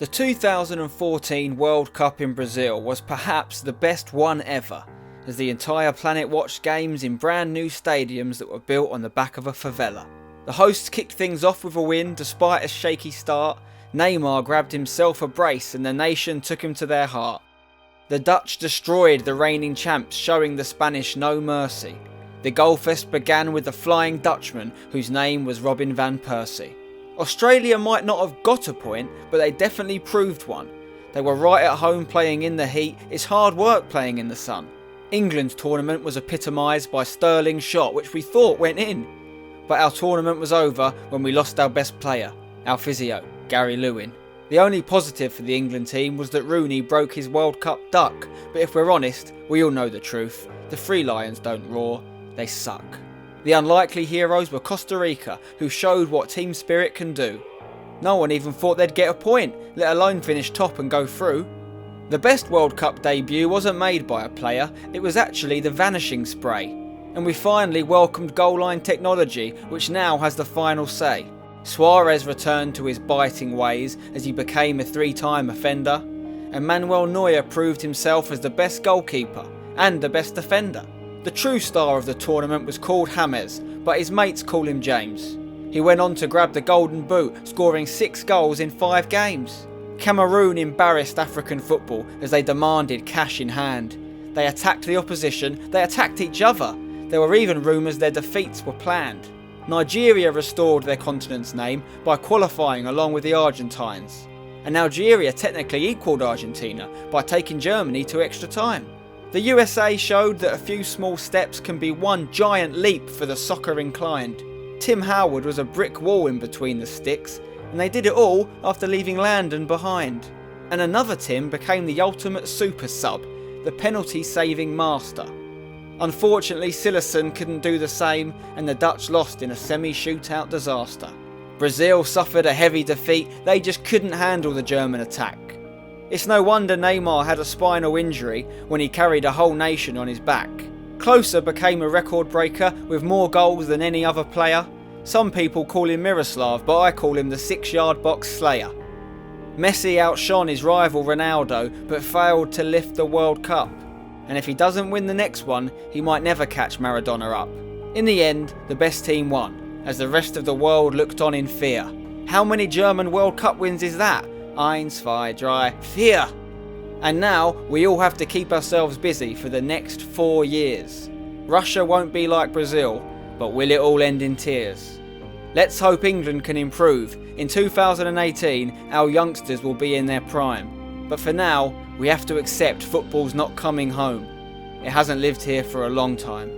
The 2014 World Cup in Brazil was perhaps the best one ever, as the entire planet watched games in brand new stadiums that were built on the back of a favela. The hosts kicked things off with a win despite a shaky start. Neymar grabbed himself a brace and the nation took him to their heart. The Dutch destroyed the reigning champs, showing the Spanish no mercy. The goalfest began with the Flying Dutchman, whose name was Robin van Persie. Australia might not have got a point, but they definitely proved one. They were right at home playing in the heat. It's hard work playing in the sun. England's tournament was epitomised by Sterling's shot, which we thought went in. But our tournament was over when we lost our best player, our physio, Lewin. The only positive for the England team was that Rooney broke his World Cup duck, but if we're honest, we all know the truth. The Three Lions don't roar, they suck. The unlikely heroes were Costa Rica, who showed what team spirit can do. No one even thought they'd get a point, let alone finish top and go through. The best World Cup debut wasn't made by a player, it was actually the vanishing spray. And we finally welcomed goal line technology, which now has the final say. Suarez returned to his biting ways as he became a three-time offender, and Manuel Neuer proved himself as the best goalkeeper and the best defender. The true star of the tournament was called James, but his mates call him James. He went on to grab the golden boot, scoring 6 goals in 5 games. Cameroon embarrassed African football as they demanded cash in hand. They attacked the opposition, they attacked each other. There were even rumours their defeats were planned. Nigeria restored their continent's name by qualifying along with the Argentines. And Algeria technically equalled Argentina by taking Germany to extra time. The USA showed that a few small steps can be one giant leap for the soccer inclined. Tim Howard was a brick wall in between the sticks, and they did it all after leaving Landon behind. And another Tim became the ultimate super sub, the penalty saving master. Unfortunately, Silasson couldn't do the same, and the Dutch lost in a semi-shootout disaster. Brazil suffered a heavy defeat, they just couldn't handle the German attack. It's no wonder Neymar had a spinal injury when he carried a whole nation on his back. Klose became a record breaker with more goals than any other player. Some people call him Miroslav, but I call him the 6-yard box slayer. Messi outshone his rival Ronaldo, but failed to lift the World Cup. And if he doesn't win the next one, he might never catch Maradona up. In the end, the best team won, as the rest of the world looked on in fear. How many German World Cup wins is that? 1, 2, 3, 4. And now, we all have to keep ourselves busy for the next 4 years. Russia won't be like Brazil, but will it all end in tears? Let's hope England can improve. In 2018, our youngsters will be in their prime. But for now, we have to accept football's not coming home. It hasn't lived here for a long time.